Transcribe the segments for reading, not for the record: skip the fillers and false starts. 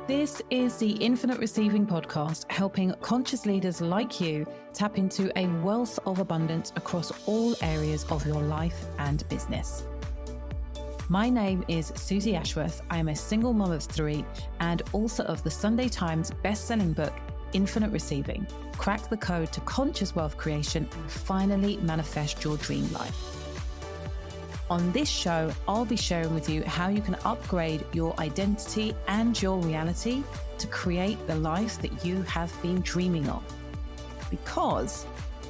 This is the Infinite Receiving Podcast, helping conscious leaders like you tap into a wealth of abundance across all areas of your life and business. My name is Susie Ashworth. I am a single mom of 3 and author of the Sunday Times best-selling book, Infinite Receiving. Crack the code to conscious wealth creation and finally manifest your dream life. On this show, I'll be sharing with you how you can upgrade your identity and your reality to create the life that you have been dreaming of. Because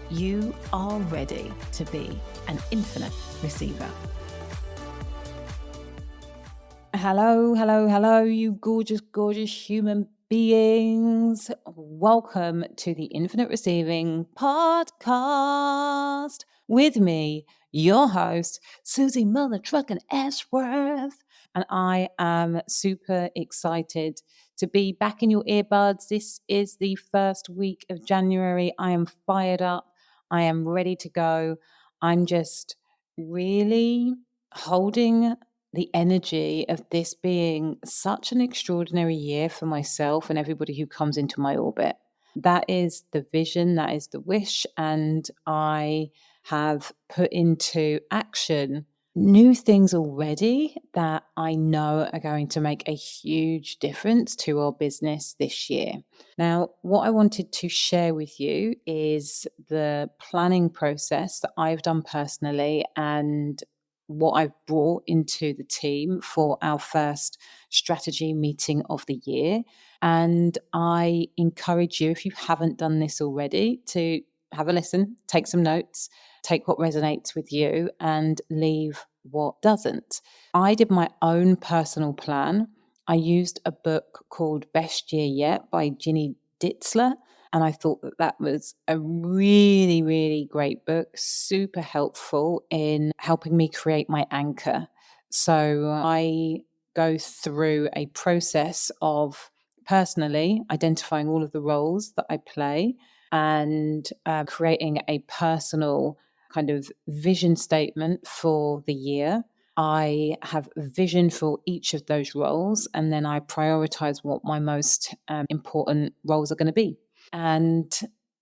you are ready to be an infinite receiver. Hello, you gorgeous, gorgeous human beings. Welcome to the Infinite Receiving Podcast with me, your host, Susie Mother Truckin' Ashworth. And I am super excited to be back in your earbuds. This is the first week of January. I am fired up. I am ready to go. I'm just really holding the energy of this being such an extraordinary year for myself and everybody who comes into my orbit. That is the vision, that is the wish, and I have put into action new things already that I know are going to make a huge difference to our business this year. Now, what I wanted to share with you is the planning process that I've done personally and what I've brought into the team for our first strategy meeting of the year. And I encourage you, if you haven't done this already, to have a listen, take some notes, take what resonates with you and leave what doesn't. I did my own personal plan. I used a book called Best Year Yet by Ginny Ditzler. And I thought that that was a really, really great book, super helpful in helping me create my anchor. So I go through a process of personally identifying all of the roles that I play and creating a personal kind of vision statement for the year. I have a vision for each of those roles, and then I prioritize what my most important roles are going to be. And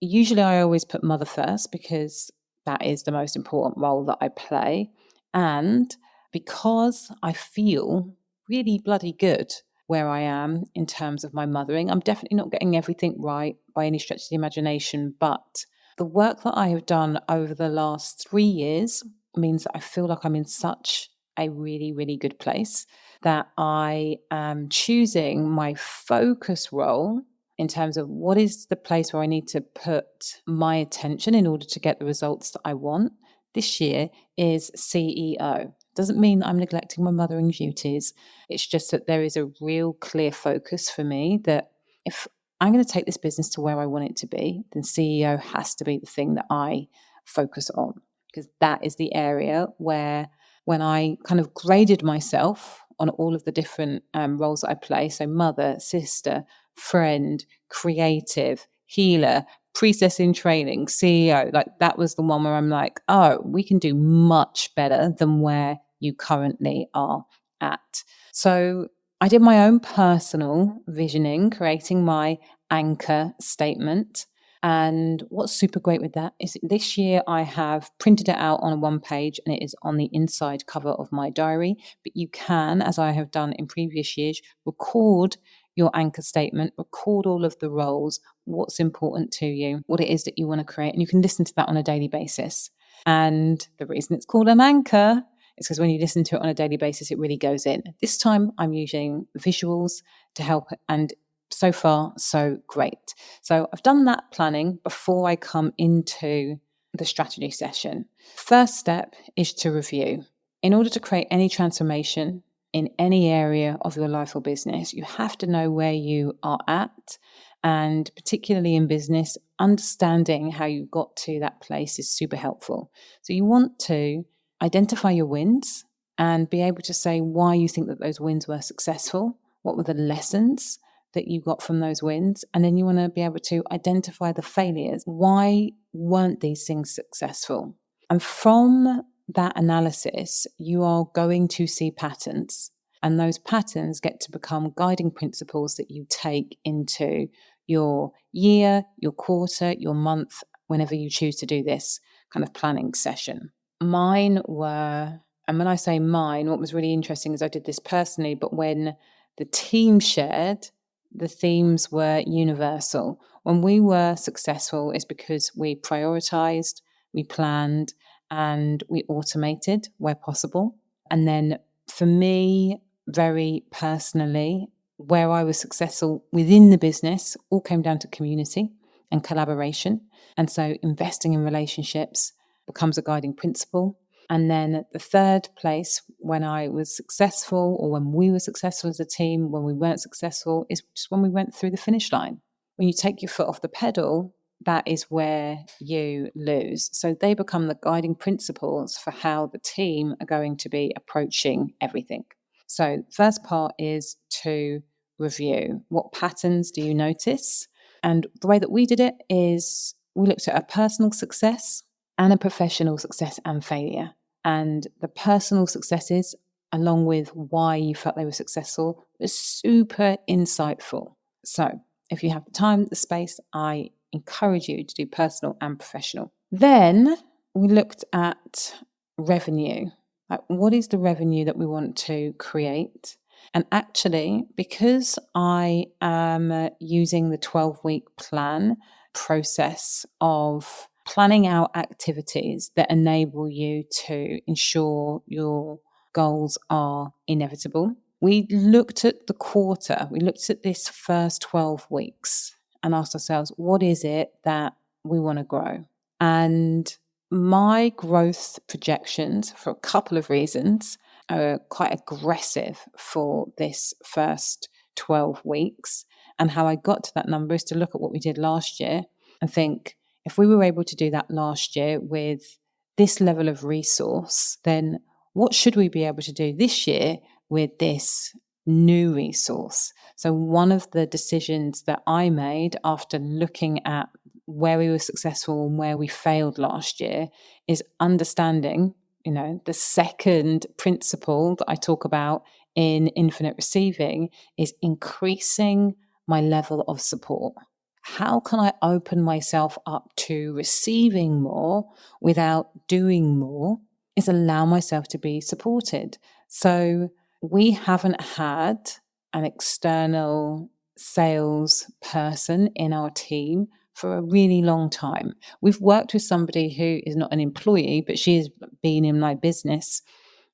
usually I always put mother first because that is the most important role that I play. And because I feel really bloody good where I am in terms of my mothering, I'm definitely not getting everything right by any stretch of the imagination, but the work that I have done over the last 3 years means that I feel like I'm in such a really, really good place that I am choosing my focus role in terms of what is the place where I need to put my attention in order to get the results that I want this year is CEO. Doesn't mean that I'm neglecting my mothering duties. It's just that there is a real clear focus for me that if I'm going to take this business to where I want it to be, then CEO has to be the thing that I focus on, because that is the area where when I kind of graded myself on all of the different roles that I play, so mother, sister, friend, creative, healer, priestess in training, CEO, like that was the one where I'm like, oh, we can do much better than where you currently are at. So I did my own personal visioning, creating my anchor statement. And what's super great with that is this year I have printed it out on one page and it is on the inside cover of my diary. But you can, as I have done in previous years, record your anchor statement, record all of the roles, what's important to you, what it is that you want to create. And you can listen to that on a daily basis. And the reason it's called an anchor is because when you listen to it on a daily basis, it really goes in. This time I'm using visuals to help, and so far, so great. So I've done that planning before I come into the strategy session. First step is to review. In order to create any transformation in any area of your life or business, you have to know where you are at. And particularly in business, understanding how you got to that place is super helpful. So you want to identify your wins and be able to say why you think that those wins were successful. What were the lessons that you got from those wins? And then you want to be able to identify the failures. Why weren't these things successful? And from that analysis, you are going to see patterns. And those patterns get to become guiding principles that you take into your year, your quarter, your month, whenever you choose to do this kind of planning session. Mine were, and when I say mine, what was really interesting is I did this personally, but when the team shared, the themes were universal. When we were successful, it's because we prioritized, we planned, and we automated where possible. And then for me, very personally, where I was successful within the business all came down to community and collaboration. And so investing in relationships becomes a guiding principle. And then the third place, when I was successful or when we were successful as a team, when we weren't successful, is just when we went through the finish line. When you take your foot off the pedal, that is where you lose. So they become the guiding principles for how the team are going to be approaching everything. So first part is to review. What patterns do you notice? And the way that we did it is we looked at a personal success and a professional success and failure. And the personal successes, along with why you felt they were successful, was super insightful. So if you have the time, the space, I encourage you to do personal and professional. Then we looked at revenue. Like, what is the revenue that we want to create? And actually, because I am using the 12-week plan process of planning out activities that enable you to ensure your goals are inevitable, we looked at the quarter, we looked at this first 12 weeks and asked ourselves, what is it that we want to grow? And my growth projections, for a couple of reasons, are quite aggressive for this first 12 weeks. And how I got to that number is to look at what we did last year and think, if we were able to do that last year with this level of resource, then what should we be able to do this year with this new resource? So one of the decisions that I made after looking at where we were successful and where we failed last year is understanding, the second principle that I talk about in infinite receiving is increasing my level of support. How can I open myself up to receiving more without doing more? Is allow myself to be supported. So we haven't had an external sales person in our team for a really long time. We've worked with somebody who is not an employee, but she has been in my business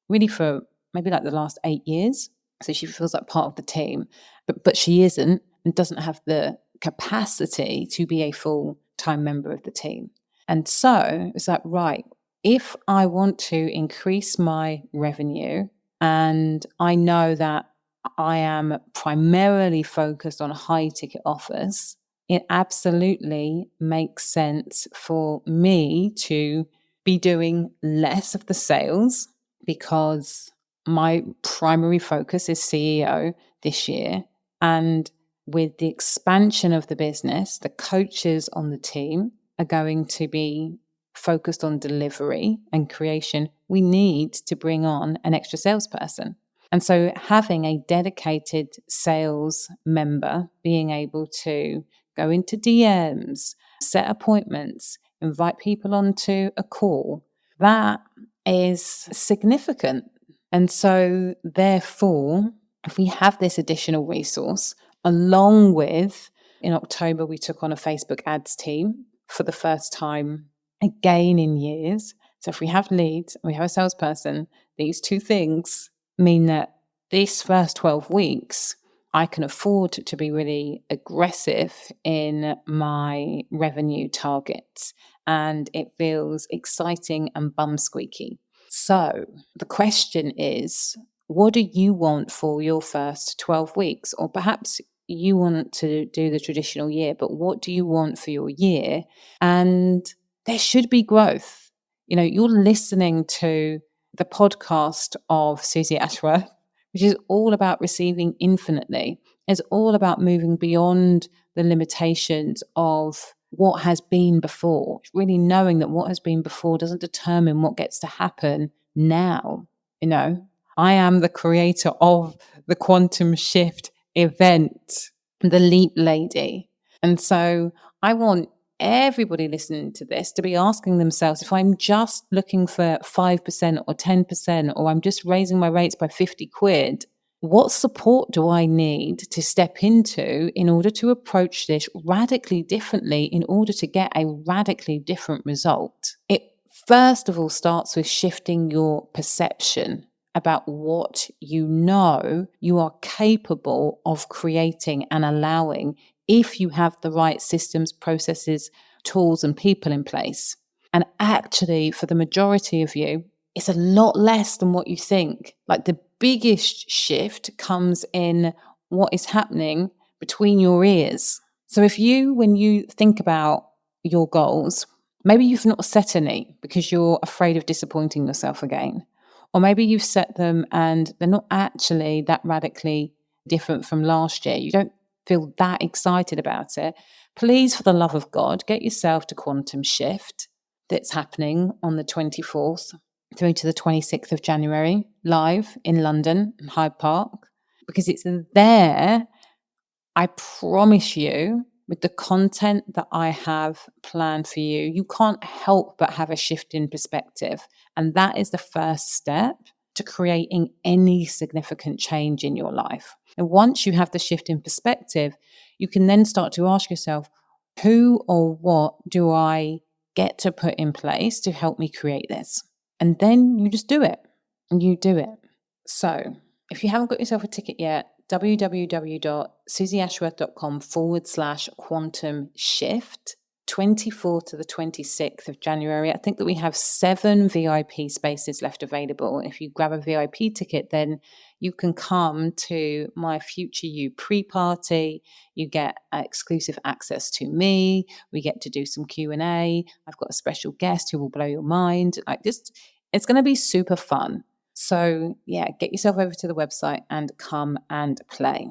really for maybe like the last 8 years. So she feels like part of the team, but she isn't and doesn't have the capacity to be a full-time member of the team. And so it's like, right, if I want to increase my revenue and I know that I am primarily focused on high ticket offers, it absolutely makes sense for me to be doing less of the sales because my primary focus is CEO this year. And with the expansion of the business, the coaches on the team are going to be focused on delivery and creation. We need to bring on an extra salesperson. And so having a dedicated sales member, being able to go into DMs, set appointments, invite people onto a call, that is significant. And so therefore, if we have this additional resource, along with, in October, we took on a Facebook ads team for the first time again in years. So if we have leads and we have a salesperson, these two things mean that these first 12 weeks, I can afford to be really aggressive in my revenue targets. And it feels exciting and bum squeaky. So the question is, what do you want for your first 12 weeks? Or perhaps you want to do the traditional year, but what do you want for your year? And there should be growth. You're listening to the podcast of Susie Ashworth, which is all about receiving infinitely. It's all about moving beyond the limitations of what has been before, really knowing that what has been before doesn't determine what gets to happen now. I am the creator of the quantum shift event, the Leap Lady. And so I want everybody listening to this to be asking themselves, if I'm just looking for 5% or 10%, or I'm just raising my rates by 50 quid, what support do I need to step into in order to approach this radically differently, in order to get a radically different result? It first of all starts with shifting your perception about what you know you are capable of creating and allowing, if you have the right systems, processes, tools, and people in place. And actually, for the majority of you, it's a lot less than what you think. Like, the biggest shift comes in what is happening between your ears. So when you think about your goals, maybe you've not set any because you're afraid of disappointing yourself again. Or maybe you've set them and they're not actually that radically different from last year. You don't feel that excited about it. Please, for the love of God, get yourself to Quantum Shift, that's happening on the 24th through to the 26th of January, live in London, in Hyde Park, because it's there, I promise you, with the content that I have planned for you, you can't help but have a shift in perspective. And that is the first step to creating any significant change in your life. And once you have the shift in perspective, you can then start to ask yourself, who or what do I get to put in place to help me create this? And then you just do it, and you do it. So if you haven't got yourself a ticket yet, www.susieashworth.com/quantum shift, 24th to the 26th of January. I think that we have 7 VIP spaces left available. If you grab a VIP ticket, then you can come to my Future You pre-party. You get exclusive access to me. We get to do some Q&A. I've got a special guest who will blow your mind. It's going to be super fun. So yeah, get yourself over to the website and come and play.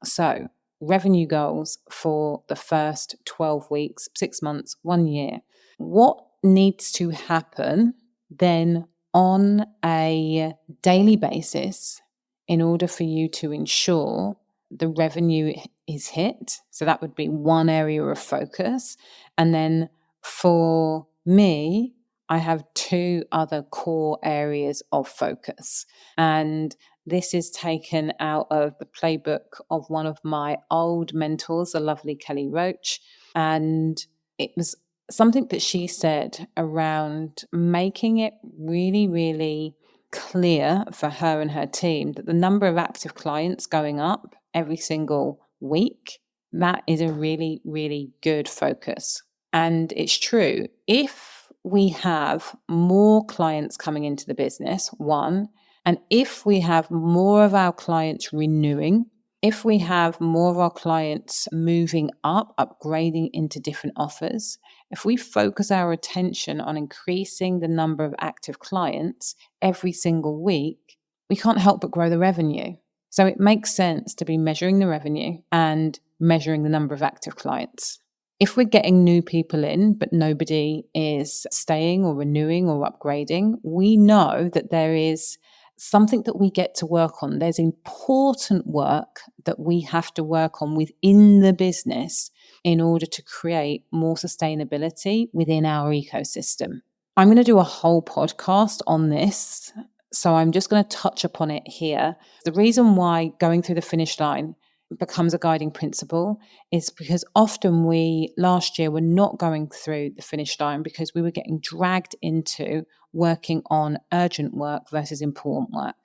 So revenue goals for the first 12 weeks, 6 months, 1 year. What needs to happen then on a daily basis in order for you to ensure the revenue is hit? So that would be one area of focus. And then for me, I have 2 other core areas of focus. And this is taken out of the playbook of one of my old mentors, the lovely Kelly Roach. And it was something that she said around making it really, really clear for her and her team that the number of active clients going up every single week, that is a really, really good focus. And it's true. If we have more clients coming into the business, one, and if we have more of our clients renewing, if we have more of our clients moving up, upgrading into different offers, if we focus our attention on increasing the number of active clients every single week, we can't help but grow the revenue. So it makes sense to be measuring the revenue and measuring the number of active clients. If we're getting new people in, but nobody is staying or renewing or upgrading, we know that there is something that we get to work on. There's important work that we have to work on within the business in order to create more sustainability within our ecosystem. I'm going to do a whole podcast on this, so I'm just going to touch upon it here. The reason why going through the finish line becomes a guiding principle is because often last year were not going through the finish line because we were getting dragged into working on urgent work versus important work.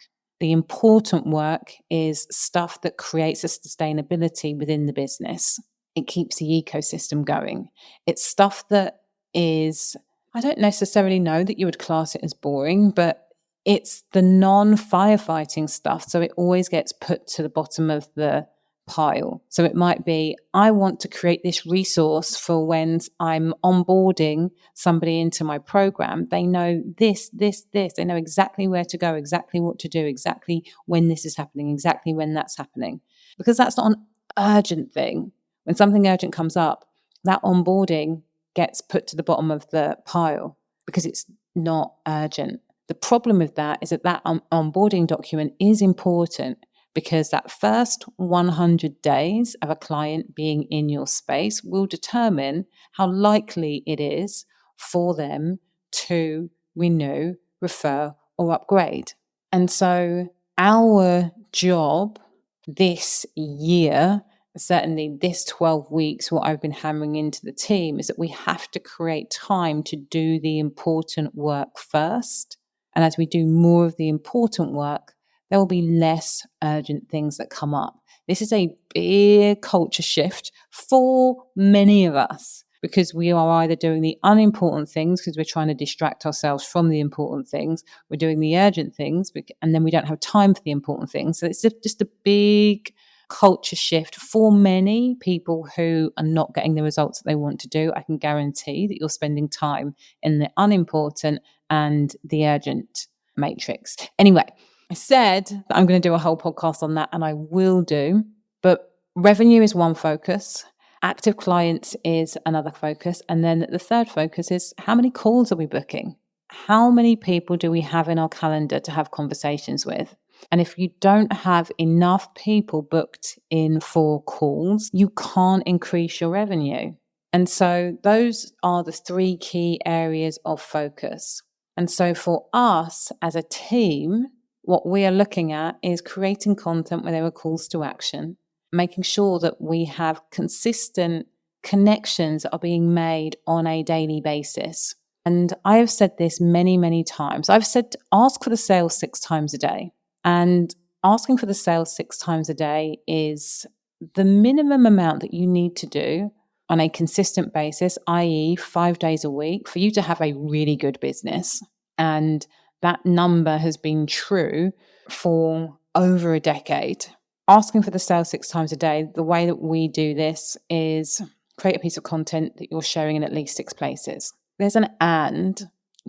The important work is stuff that creates a sustainability within the business. It keeps the ecosystem going. It's stuff that is, I don't necessarily know that you would class it as boring, but it's the non-firefighting stuff. So it always gets put to the bottom of the pile. So it might be, I want to create this resource for when I'm onboarding somebody into my program. They know this. They know exactly where to go, exactly what to do, exactly when this is happening, exactly when that's happening. Because that's not an urgent thing. When something urgent comes up, that onboarding gets put to the bottom of the pile because it's not urgent. The problem with that is that onboarding document is important because that first 100 days of a client being in your space will determine how likely it is for them to renew, refer, or upgrade. And so our job this year, certainly this 12 weeks, what I've been hammering into the team is that we have to create time to do the important work first. And as we do more of the important work, there will be less urgent things that come up. This is a big culture shift for many of us because we are either doing the unimportant things because we're trying to distract ourselves from the important things, we're doing the urgent things, and then we don't have time for the important things. So it's just a big culture shift for many people who are not getting the results that they want to do. I can guarantee that you're spending time in the unimportant and the urgent matrix. Anyway, I said that I'm going to do a whole podcast on that, and I will do, but revenue is one focus. Active clients is another focus. And then the third focus is how many calls are we booking? How many people do we have in our calendar to have conversations with? And if you don't have enough people booked in for calls, you can't increase your revenue. And so those are the three key areas of focus. And so for us as a team, what we are looking at is creating content where there are calls to action, making sure that we have consistent connections that are being made on a daily basis. And I have said this many, many times. I've said ask for the sale 6 times a day. And asking for the sale 6 times a day is the minimum amount that you need to do on a consistent basis, i.e. 5 days a week, for you to have a really good business. And that number has been true for over a decade. Asking for the sale 6 times a day, the way that we do this is create a piece of content that you're sharing in at least 6 places. There's an and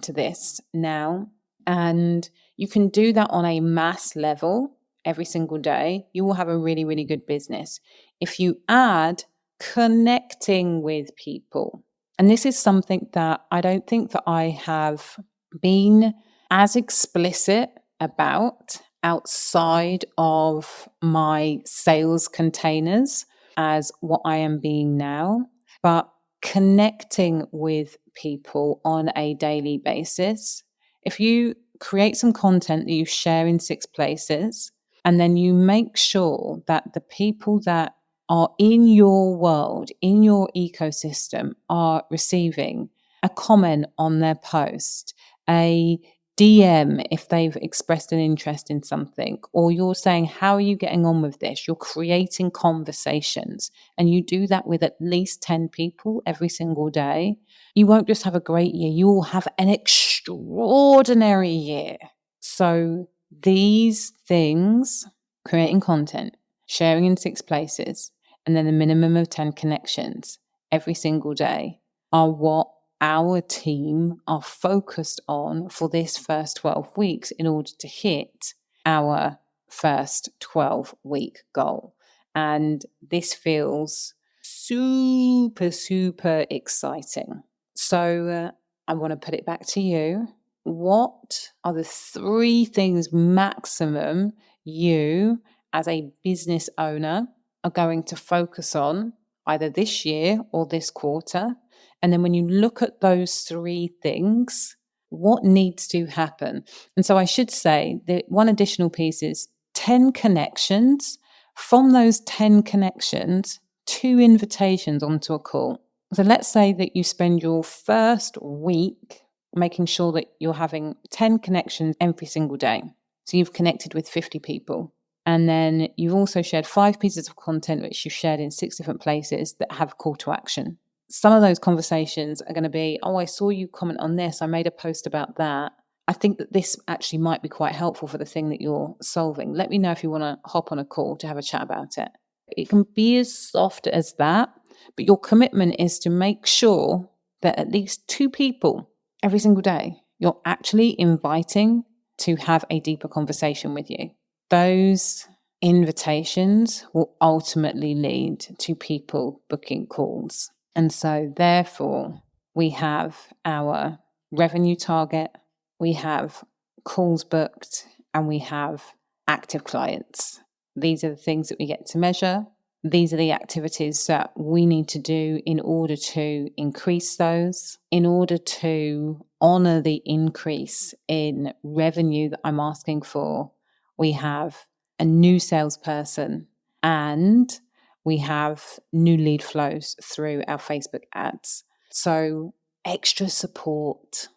to this now, and you can do that on a mass level every single day. You will have a really, really good business. If you add connecting with people, and this is something that I don't think that I have been as explicit about outside of my sales containers as what I am being now, but connecting with people on a daily basis. If you create some content that you share in 6 places, and then you make sure that the people that are in your world, in your ecosystem, are receiving a comment on their post, a DM if they've expressed an interest in something, or you're saying, how are you getting on with this? You're creating conversations, and you do that with at least 10 people every single day. You won't just have a great year, you will have an extraordinary year. So these things, creating content, sharing in 6 places, and then a minimum of 10 connections every single day are what our team are focused on for this first 12 weeks in order to hit our first 12-week goal. And this feels super, super exciting. So I want to put it back to you. What are the 3 things maximum you as a business owner are going to focus on either this year or this quarter? And then when you look at those 3 things, what needs to happen? And so I should say that one additional piece is 10 connections. From those 10 connections, 2 invitations onto a call. So let's say that you spend your first week making sure that you're having 10 connections every single day. So you've connected with 50 people. And then you've also shared 5 pieces of content which you've shared in 6 different places that have call to action. Some of those conversations are going to be, oh, I saw you comment on this. I made a post about that. I think that this actually might be quite helpful for the thing that you're solving. Let me know if you want to hop on a call to have a chat about it. It can be as soft as that, but your commitment is to make sure that at least 2 people every single day you're actually inviting to have a deeper conversation with you. Those invitations will ultimately lead to people booking calls. And so therefore, we have our revenue target, we have calls booked, and we have active clients. These are the things that we get to measure. These are the activities that we need to do in order to increase those, in order to honor the increase in revenue that I'm asking for. We have a new salesperson and we have new lead flows through our Facebook ads. So extra support,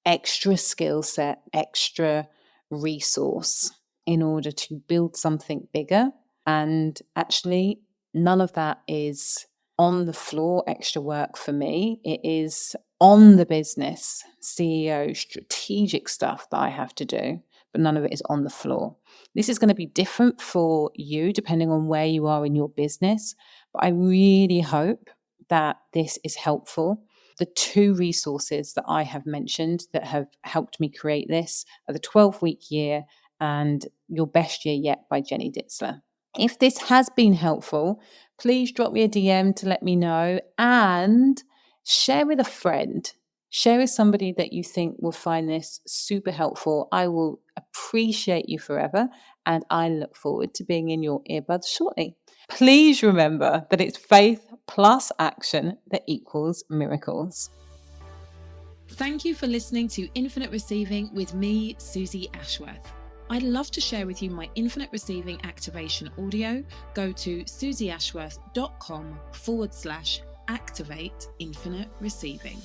extra skill set, extra resource in order to build something bigger. And actually, none of that is on the floor extra work for me. It is on the business, CEO, strategic stuff that I have to do, but none of it is on the floor. This is going to be different for you depending on where you are in your business, but I really hope that this is helpful. The 2 resources that I have mentioned that have helped me create this are the 12-week year and Your Best Year Yet by Ginny Ditzler. If this has been helpful, please drop me a DM to let me know and share with a friend. Share with somebody that you think will find this super helpful. I will appreciate you forever, and I look forward to being in your earbuds shortly. Please remember that it's faith plus action that equals miracles. Thank you for listening to Infinite Receiving with me, Susie Ashworth. I'd love to share with you my Infinite Receiving activation audio. Go to susieashworth.com/activate infinite receiving.